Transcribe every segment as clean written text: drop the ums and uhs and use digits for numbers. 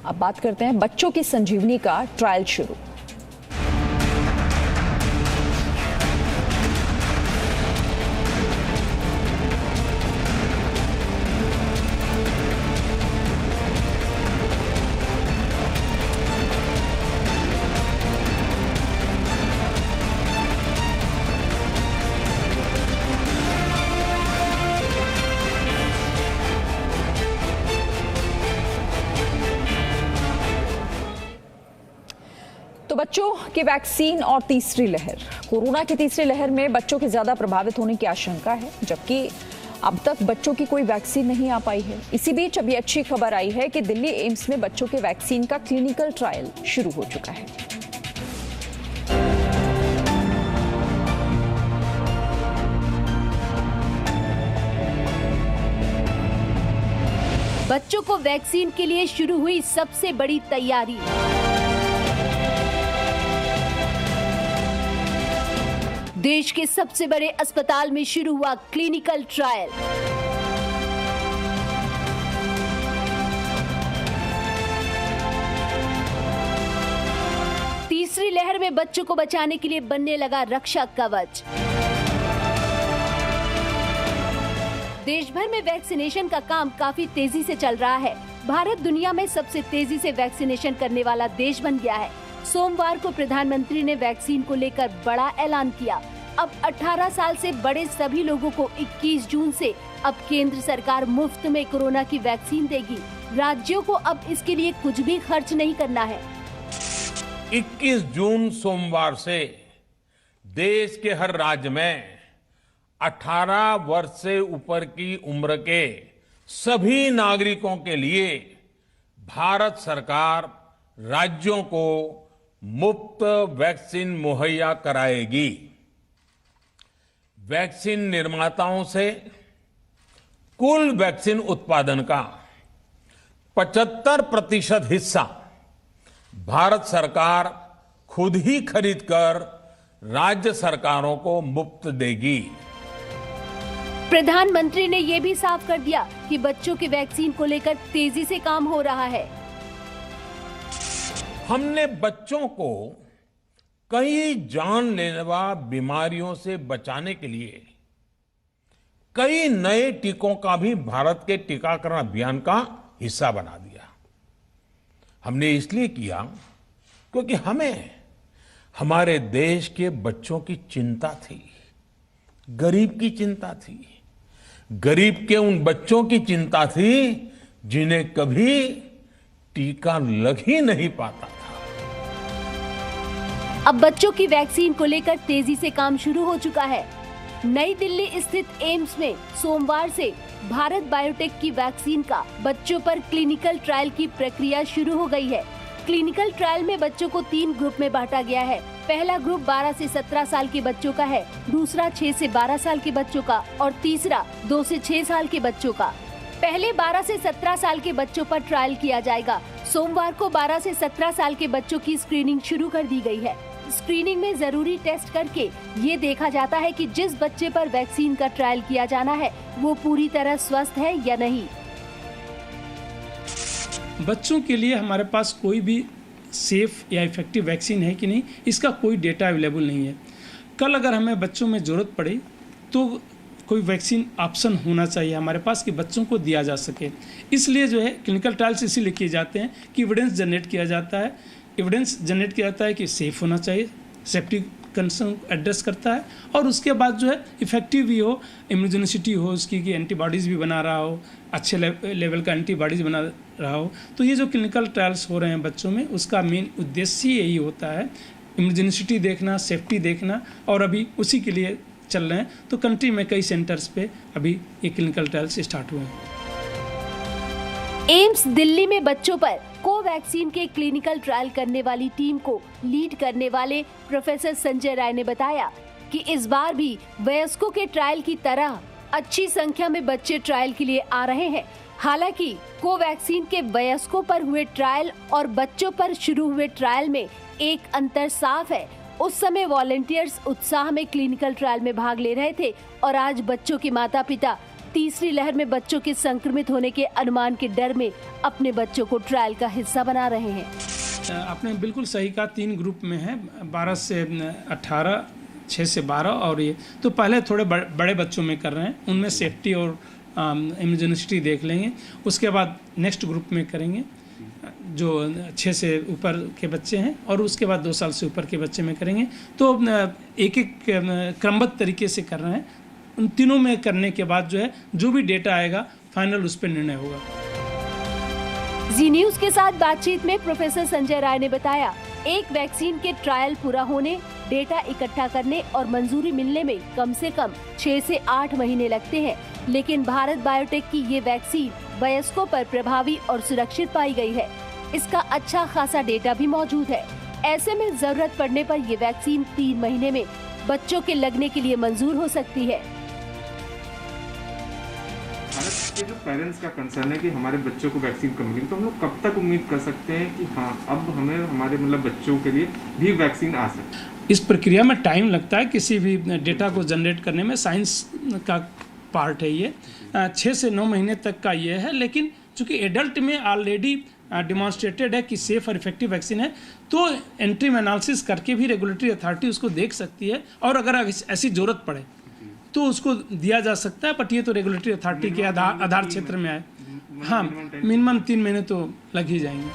अब बात करते हैं बच्चों की संजीवनी का ट्रायल शुरू। तो बच्चों की वैक्सीन और तीसरी लहर, कोरोना की तीसरी लहर में बच्चों के ज्यादा प्रभावित होने की आशंका है, जबकि अब तक बच्चों की कोई वैक्सीन नहीं आ पाई है। इसी बीच अभी अच्छी खबर आई है कि दिल्ली एम्स में बच्चों के वैक्सीन का क्लिनिकल ट्रायल शुरू हो चुका है। बच्चों को वैक्सीन के लिए शुरू हुई सबसे बड़ी तैयारी। देश के सबसे बड़े अस्पताल में शुरू हुआ क्लिनिकल ट्रायल। तीसरी लहर में बच्चों को बचाने के लिए बनने लगा रक्षा कवच। देश भर में वैक्सीनेशन का काम काफी तेजी से चल रहा है। भारत दुनिया में सबसे तेजी से वैक्सीनेशन करने वाला देश बन गया है। सोमवार को प्रधानमंत्री ने वैक्सीन को लेकर बड़ा ऐलान किया। अब 18 साल से बड़े सभी लोगों को 21 जून से अब केंद्र सरकार मुफ्त में कोरोना की वैक्सीन देगी। राज्यों को अब इसके लिए कुछ भी खर्च नहीं करना है। 21 जून सोमवार से देश के हर राज्य में 18 वर्ष से ऊपर की उम्र के सभी नागरिकों के लिए भारत सरकार राज्यों को मुफ्त वैक्सीन मुहैया कराएगी। वैक्सीन निर्माताओं से कुल वैक्सीन उत्पादन का 75% हिस्सा भारत सरकार खुद ही खरीदकर राज्य सरकारों को मुफ्त देगी। प्रधानमंत्री ने ये भी साफ कर दिया कि बच्चों की वैक्सीन को लेकर तेजी से काम हो रहा है। हमने बच्चों को कई जानलेवा बीमारियों से बचाने के लिए कई नए टीकों का भी भारत के टीकाकरण अभियान का हिस्सा बना दिया। हमने इसलिए किया क्योंकि हमें हमारे देश के बच्चों की चिंता थी, गरीब की चिंता थी, गरीब के उन बच्चों की चिंता थी जिन्हें कभी टीका लग ही नहीं पाता था। अब बच्चों की वैक्सीन को लेकर तेजी से काम शुरू हो चुका है। नई दिल्ली स्थित एम्स में सोमवार से भारत बायोटेक की वैक्सीन का बच्चों पर क्लिनिकल ट्रायल की प्रक्रिया शुरू हो गई है। क्लिनिकल ट्रायल में बच्चों को 3 ग्रुप में बांटा गया है। पहला ग्रुप 12 से 17 साल के बच्चों का है, दूसरा 6 से 12 साल के बच्चों का और तीसरा 2 से 6 साल के बच्चों का। पहले 12 से 17 साल के बच्चों पर ट्रायल किया जाएगा। सोमवार को 12 से 17 साल के बच्चों की स्क्रीनिंग शुरू कर दी गई है। स्क्रीनिंग में जरूरी टेस्ट करके ये देखा जाता है कि जिस बच्चे पर वैक्सीन का ट्रायल किया जाना है वो पूरी तरह स्वस्थ है या नहीं। बच्चों के लिए हमारे पास कोई भी सेफ या इफेक्टिव वैक्सीन है कि नहीं, इसका कोई डेटा अवेलेबल नहीं है। कल अगर हमें बच्चों में ज़रूरत पड़े तो कोई वैक्सीन ऑप्शन होना चाहिए हमारे पास कि बच्चों को दिया जा सके। इसलिए जो है क्लिनिकल ट्रायल्स इसीलिए किए जाते हैं कि एविडेंस जनरेट किया जाता है। एविडेंस जनरेट किया जाता है कि सेफ होना चाहिए, सेफ्टी कंसर्न एड्रेस करता है और उसके बाद जो है इफेक्टिव भी हो, इम्यूनोजेनिसिटी हो उसकी, कि एंटीबॉडीज़ भी बना रहा हो, अच्छे लेवल का एंटीबॉडीज़ बना रहा हो। तो ये जो क्लिनिकल ट्रायल्स हो रहे हैं बच्चों में, उसका मेन उद्देश्य यही होता है, इम्यूनोजेनिसिटी देखना, सेफ्टी देखना, और अभी उसी के लिए चल रहे हैं। तो कंट्री में कई सेंटर्स पे अभी ये क्लिनिकल ट्रायल्स स्टार्ट हुए हैं। एम्स दिल्ली में बच्चों पर कोवैक्सीन के क्लिनिकल ट्रायल करने वाली टीम को लीड करने वाले प्रोफेसर संजय राय ने बताया कि इस बार भी वयस्कों के ट्रायल की तरह अच्छी संख्या में बच्चे ट्रायल के लिए आ रहे हैं। हालांकि कोवैक्सीन के वयस्कों पर हुए ट्रायल और बच्चों पर शुरू हुए ट्रायल में एक अंतर साफ है। उस समय वॉलंटियर्स उत्साह में क्लिनिकल ट्रायल में भाग ले रहे थे और आज बच्चों के माता पिता तीसरी लहर में बच्चों के संक्रमित होने के अनुमान के डर में अपने बच्चों को ट्रायल का हिस्सा बना रहे हैं। आपने बिल्कुल सही कहा, 3 ग्रुप में है, 12 से 18, 6 से 12 और ये तो पहले थोड़े बड़े बच्चों में कर रहे हैं, उनमें सेफ्टी और इम्यूनोजेनिसिटी देख लेंगे। उसके बाद नेक्स्ट ग्रुप में करेंगे जो 6 से ऊपर के बच्चे हैं, और उसके बाद 2 साल से ऊपर के बच्चे में करेंगे। तो एक एक क्रमबद्ध तरीके से कर रहे हैं। उन तीनों में करने के बाद जो है जो भी डेटा आएगा फाइनल उस पर निर्णय होगा। जी न्यूज के साथ बातचीत में प्रोफेसर संजय राय ने बताया, एक वैक्सीन के ट्रायल पूरा होने, डेटा इकट्ठा करने और मंजूरी मिलने में कम से कम 6 से 8 महीने लगते हैं, लेकिन भारत बायोटेक की ये वैक्सीन वयस्कों पर प्रभावी और सुरक्षित पाई गई है। इसका अच्छा खासा डेटा भी मौजूद है। ऐसे में जरूरत पड़ने पर ये वैक्सीन 3 महीने में बच्चों के लगने के लिए मंजूर हो सकती है। भारत के जो पेरेंट्स का कंसर्न है कि हमारे बच्चों को वैक्सीन कब मिलेगी, तो हम लोग कब तक उम्मीद कर सकते हैं कि हाँ अब हमें हमारे बच्चों के लिए भी वैक्सीन आ सकती है? इस प्रक्रिया में टाइम लगता है, किसी भी डेटा को जनरेट करने में साइंस का पार्ट है ये। 6 से 9 महीने तक का ये है, लेकिन चूंकि एडल्ट में ऑलरेडी डिमॉन्स्ट्रेटेड है कि सेफ और इफेक्टिव वैक्सीन है, तो एंट्रीम एनालिसिस करके भी रेगुलेटरी अथॉरिटी उसको देख सकती है, और अगर ऐसी जरूरत पड़े तो उसको दिया जा सकता है। बट ये तो रेगुलेटरी अथॉरिटी के आधार क्षेत्र में आए। हाँ, मिनिमम 3 महीने तो लग ही जाएंगे।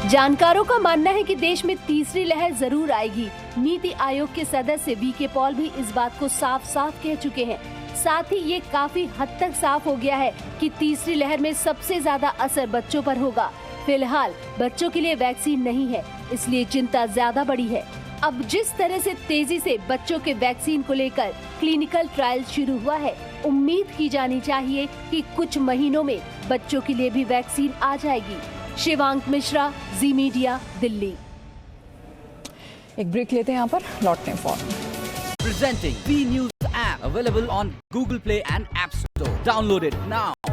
जानकारों का मानना है कि देश में तीसरी लहर जरूर आएगी। नीति आयोग के सदस्य वीके पॉल भी इस बात को साफ साफ कह चुके हैं। साथ ही ये काफी हद तक साफ हो गया है कि तीसरी लहर में सबसे ज्यादा असर बच्चों पर होगा। फिलहाल बच्चों के लिए वैक्सीन नहीं है, इसलिए चिंता ज्यादा बढ़ी है। अब जिस तरह से तेजी से बच्चों के वैक्सीन को लेकर क्लिनिकल ट्रायल शुरू हुआ है, उम्मीद की जानी चाहिए कि कुछ महीनों में बच्चों के लिए भी वैक्सीन आ जाएगी। शिवांक मिश्रा, जी मीडिया, दिल्ली। एक ब्रेक लेते हैं, यहाँ पर लौटने for. Presenting B News app available on Google Play and App Store. Download it now.